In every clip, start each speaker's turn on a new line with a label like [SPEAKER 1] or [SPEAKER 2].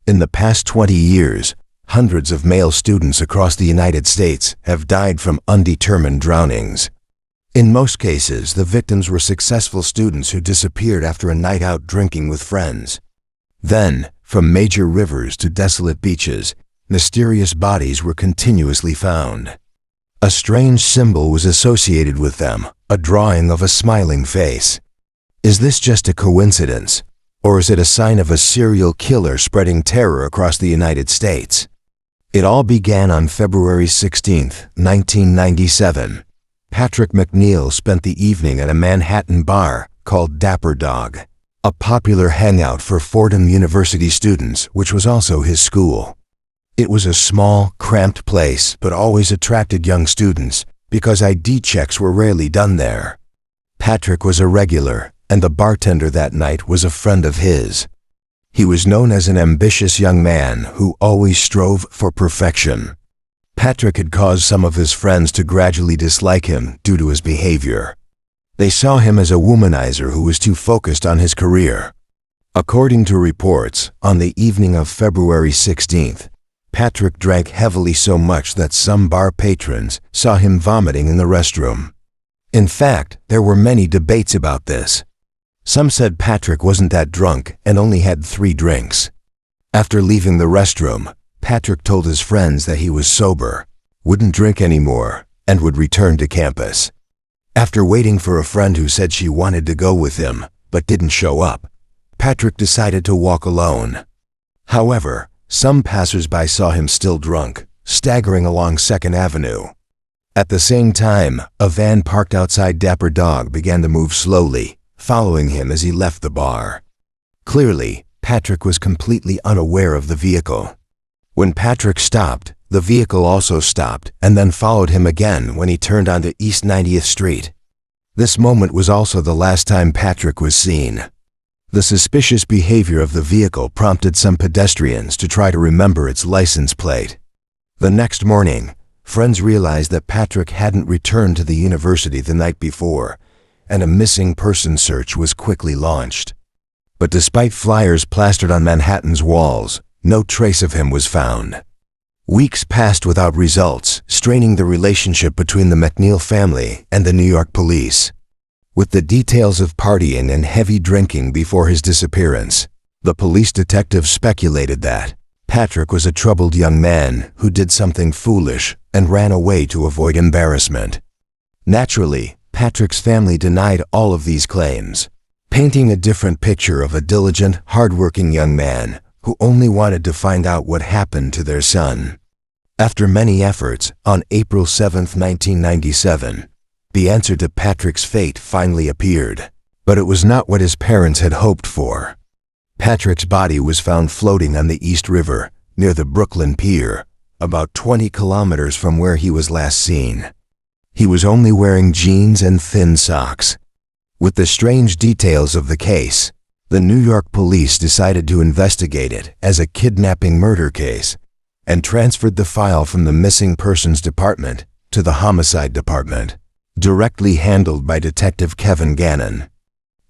[SPEAKER 1] In the past 20 years, hundreds of male students across the United States have died from undetermined drownings. In most cases, the victims were successful students who disappeared after a night out drinking with friends. Then, from major rivers to desolate beaches, mysterious bodies were continuously found. A strange symbol was associated with them, a drawing of a smiling face. Is this just a coincidence, or is it a sign of a serial killer spreading terror across the United States? It all began on February 16, 1997. Patrick McNeil spent the evening at a Manhattan bar called Dapper Dog, a popular hangout for Fordham University students, which was also his school. It was a small, cramped place, but always attracted young students because ID checks were rarely done there. Patrick was a regular, and the bartender that night was a friend of his. He was known as an ambitious young man who always strove for perfection. Patrick had caused some of his friends to gradually dislike him due to his behavior. They saw him as a womanizer who was too focused on his career. According to reports, on the evening of February 16th, Patrick drank heavily so much that some bar patrons saw him vomiting in the restroom. In fact, there were many debates about this. Some said Patrick wasn't that drunk and only had 3 drinks. After leaving the restroom, Patrick told his friends that he was sober, wouldn't drink anymore, and would return to campus. After waiting for a friend who said she wanted to go with him, but didn't show up, Patrick decided to walk alone. However, some passers-by saw him still drunk, staggering along 2nd Avenue. At the same time, a van parked outside Dapper Dog began to move slowly, following him as he left the bar. Clearly, Patrick was completely unaware of the vehicle. When Patrick stopped, the vehicle also stopped and then followed him again when he turned onto East 90th Street. This moment was also the last time Patrick was seen. The suspicious behavior of the vehicle prompted some pedestrians to try to remember its license plate. The next morning, friends realized that Patrick hadn't returned to the university the night before, and a missing person search was quickly launched. But despite flyers plastered on Manhattan's walls, no trace of him was found. Weeks passed without results, straining the relationship between the McNeil family and the New York police. With the details of partying and heavy drinking before his disappearance, the police detectives speculated that Patrick was a troubled young man who did something foolish and ran away to avoid embarrassment. Naturally, Patrick's family denied all of these claims, painting a different picture of a diligent, hardworking young man who only wanted to find out what happened to their son. After many efforts, on April 7, 1997, the answer to Patrick's fate finally appeared, but it was not what his parents had hoped for. Patrick's body was found floating on the East River, near the Brooklyn Pier, about 20 kilometers from where he was last seen. He was only wearing jeans and thin socks. With the strange details of the case, the New York police decided to investigate it as a kidnapping murder case and transferred the file from the Missing Persons Department to the Homicide Department, directly handled by Detective Kevin Gannon.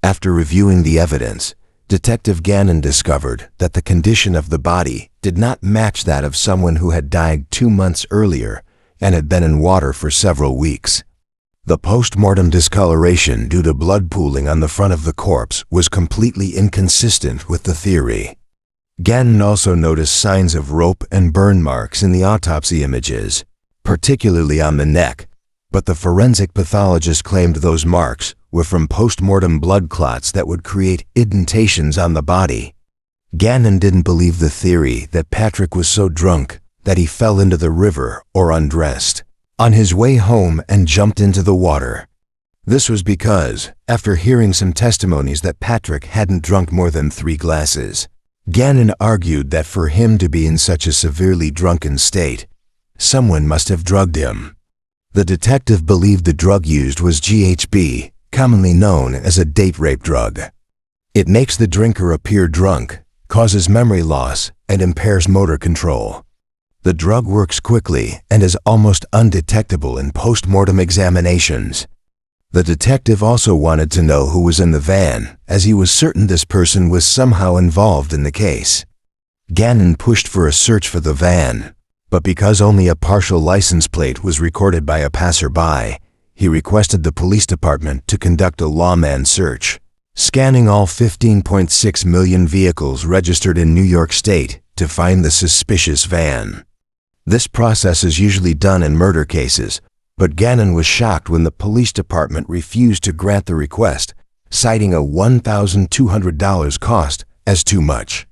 [SPEAKER 1] After reviewing the evidence, Detective Gannon discovered that the condition of the body did not match that of someone who had died 2 months earlier and had been in water for several weeks. The post-mortem discoloration due to blood pooling on the front of the corpse was completely inconsistent with the theory. Gannon also noticed signs of rope and burn marks in the autopsy images, particularly on the neck, but the forensic pathologist claimed those marks were from post-mortem blood clots that would create indentations on the body. Gannon didn't believe the theory that Patrick was so drunk that he fell into the river or undressed on his way home and jumped into the water. This was because, after hearing some testimonies that Patrick hadn't drunk more than 3 glasses, Gannon argued that for him to be in such a severely drunken state, someone must have drugged him. The detective believed the drug used was GHB, commonly known as a date rape drug. It makes the drinker appear drunk, causes memory loss, and impairs motor control. The drug works quickly and is almost undetectable in post-mortem examinations. The detective also wanted to know who was in the van, as he was certain this person was somehow involved in the case. Gannon pushed for a search for the van, but because only a partial license plate was recorded by a passerby, he requested the police department to conduct a lawman search, scanning all 15.6 million vehicles registered in New York State to find the suspicious van. This process is usually done in murder cases, but Gannon was shocked when the police department refused to grant the request, citing a $1,200 cost as too much.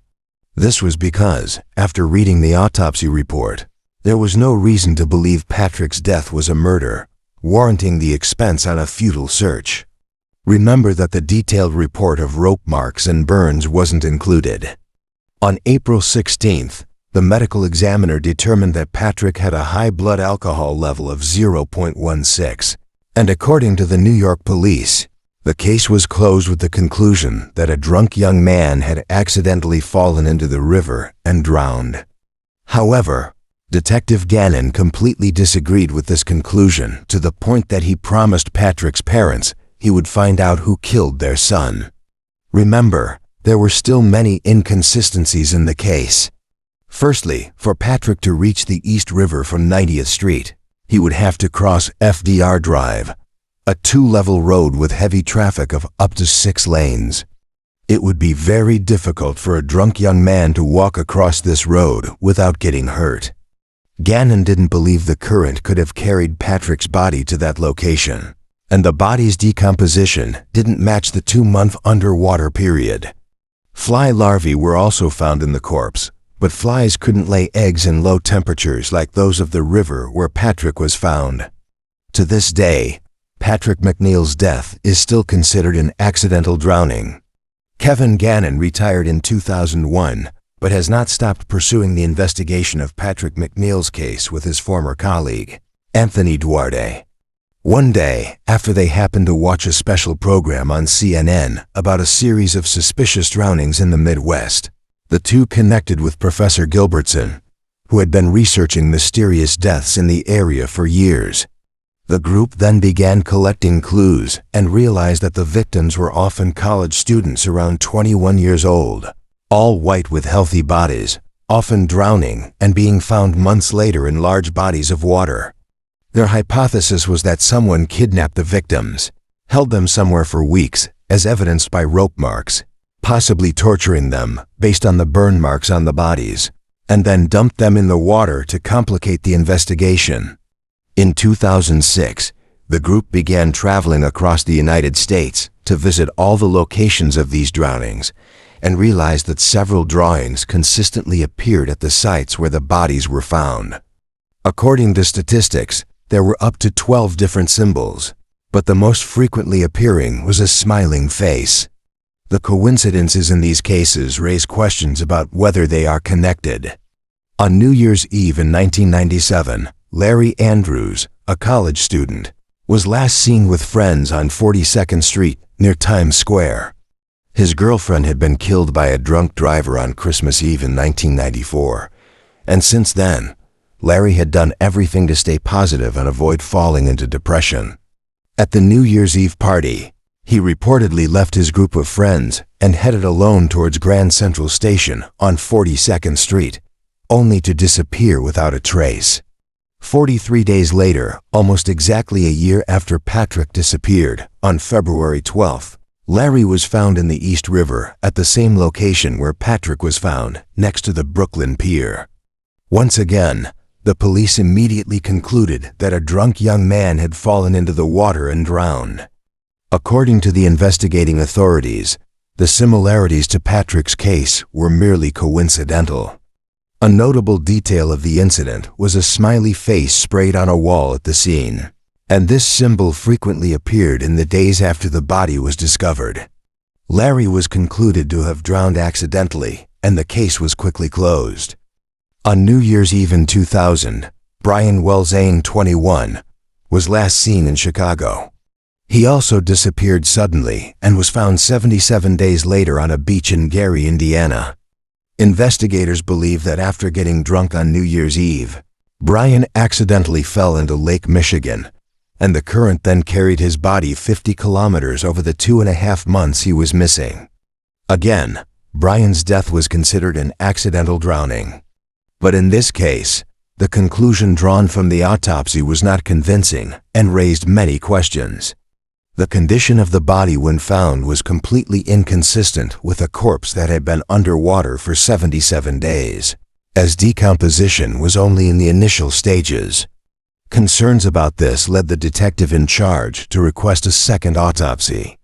[SPEAKER 1] This was because, after reading the autopsy report, there was no reason to believe Patrick's death was a murder, warranting the expense on a futile search. Remember that the detailed report of rope marks and burns wasn't included. On April 16th, the medical examiner determined that Patrick had a high blood alcohol level of 0.16, and according to the New York police, the case was closed with the conclusion that a drunk young man had accidentally fallen into the river and drowned. However, Detective Gannon completely disagreed with this conclusion to the point that he promised Patrick's parents he would find out who killed their son. Remember, there were still many inconsistencies in the case. Firstly, for Patrick to reach the East River from 90th Street, he would have to cross FDR Drive, a two-level road with heavy traffic of up to 6 lanes. It would be very difficult for a drunk young man to walk across this road without getting hurt. Gannon didn't believe the current could have carried Patrick's body to that location, and the body's decomposition didn't match the 2-month underwater period. Fly larvae were also found in the corpse, but flies couldn't lay eggs in low temperatures like those of the river where Patrick was found. To this day, Patrick McNeil's death is still considered an accidental drowning. Kevin Gannon retired in 2001, but has not stopped pursuing the investigation of Patrick McNeil's case with his former colleague, Anthony Duarte. One day, after they happened to watch a special program on CNN about a series of suspicious drownings in the Midwest, the two connected with Professor Gilbertson, who had been researching mysterious deaths in the area for years. The group then began collecting clues and realized that the victims were often college students around 21 years old, all white with healthy bodies, often drowning and being found months later in large bodies of water. Their hypothesis was that someone kidnapped the victims, held them somewhere for weeks, as evidenced by rope marks, possibly torturing them based on the burn marks on the bodies, and then dumped them in the water to complicate the investigation. In 2006, the group began traveling across the United States to visit all the locations of these drownings and realized that several drawings consistently appeared at the sites where the bodies were found. According to statistics, there were up to 12 different symbols, but the most frequently appearing was a smiling face. The coincidences in these cases raise questions about whether they are connected. On New Year's Eve in 1997, Larry Andrews, a college student, was last seen with friends on 42nd Street near Times Square. His girlfriend had been killed by a drunk driver on Christmas Eve in 1994, and since then, Larry had done everything to stay positive and avoid falling into depression. At the New Year's Eve party, he reportedly left his group of friends and headed alone towards Grand Central Station on 42nd Street, only to disappear without a trace. 43 days later, almost exactly a year after Patrick disappeared, on February 12th, Larry was found in the East River at the same location where Patrick was found, next to the Brooklyn Pier. Once again, the police immediately concluded that a drunk young man had fallen into the water and drowned. According to the investigating authorities, the similarities to Patrick's case were merely coincidental. A notable detail of the incident was a smiley face sprayed on a wall at the scene, and this symbol frequently appeared in the days after the body was discovered. Larry was concluded to have drowned accidentally, and the case was quickly closed. On New Year's Eve in 2000, Brian Welzane, 21, was last seen in Chicago. He also disappeared suddenly and was found 77 days later on a beach in Gary, Indiana. Investigators believe that after getting drunk on New Year's Eve, Brian accidentally fell into Lake Michigan, and the current then carried his body 50 kilometers over the 2.5 months he was missing. Again, Brian's death was considered an accidental drowning. But in this case, the conclusion drawn from the autopsy was not convincing and raised many questions. The condition of the body when found was completely inconsistent with a corpse that had been underwater for 77 days, as decomposition was only in the initial stages. Concerns about this led the detective in charge to request a second autopsy.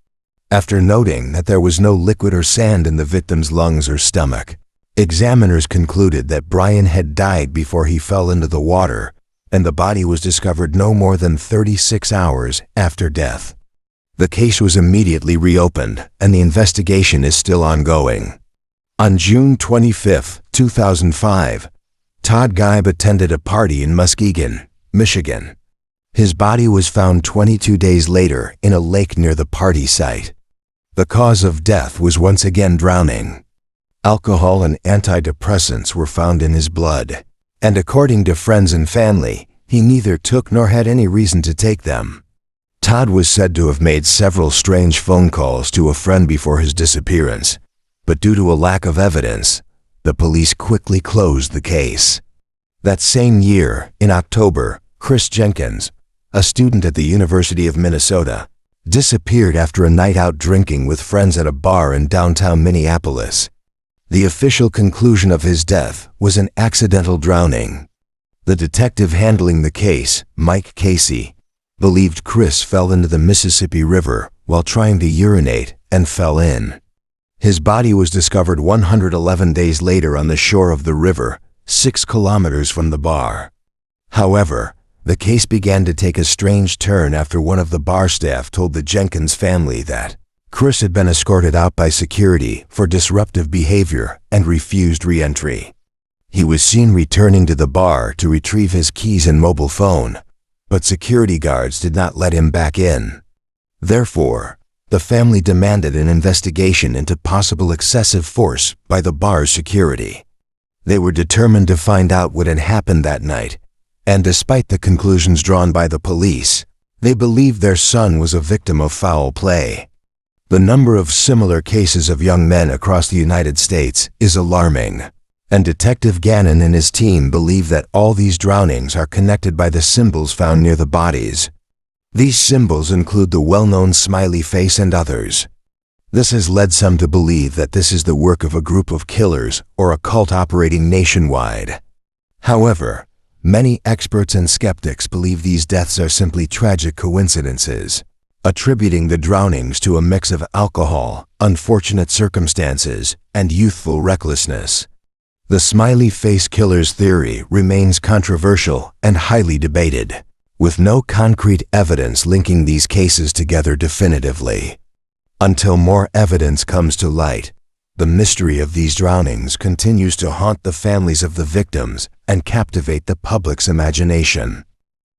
[SPEAKER 1] After noting that there was no liquid or sand in the victim's lungs or stomach, examiners concluded that Brian had died before he fell into the water, and the body was discovered no more than 36 hours after death. The case was immediately reopened, and the investigation is still ongoing. On June 25, 2005, Todd Geib attended a party in Muskegon, Michigan. His body was found 22 days later in a lake near the party site. The cause of death was once again drowning. Alcohol and antidepressants were found in his blood, and according to friends and family, he neither took nor had any reason to take them. Todd was said to have made several strange phone calls to a friend before his disappearance, but due to a lack of evidence, the police quickly closed the case. That same year, in October, Chris Jenkins, a student at the University of Minnesota, disappeared after a night out drinking with friends at a bar in downtown Minneapolis. The official conclusion of his death was an accidental drowning. The detective handling the case, Mike Casey, believed Chris fell into the Mississippi River while trying to urinate and fell in. His body was discovered 111 days later on the shore of the river, 6 kilometers from the bar. However, the case began to take a strange turn after one of the bar staff told the Jenkins family that Chris had been escorted out by security for disruptive behavior and refused re-entry. He was seen returning to the bar to retrieve his keys and mobile phone, but security guards did not let him back in. Therefore, the family demanded an investigation into possible excessive force by the bar's security. They were determined to find out what had happened that night, and despite the conclusions drawn by the police, they believed their son was a victim of foul play. The number of similar cases of young men across the United States is alarming, and Detective Gannon and his team believe that all these drownings are connected by the symbols found near the bodies. These symbols include the well-known smiley face and others. This has led some to believe that this is the work of a group of killers or a cult operating nationwide. However, many experts and skeptics believe these deaths are simply tragic coincidences, attributing the drownings to a mix of alcohol, unfortunate circumstances, and youthful recklessness. The smiley face killer's theory remains controversial and highly debated, with no concrete evidence linking these cases together definitively. Until more evidence comes to light, the mystery of these drownings continues to haunt the families of the victims and captivate the public's imagination.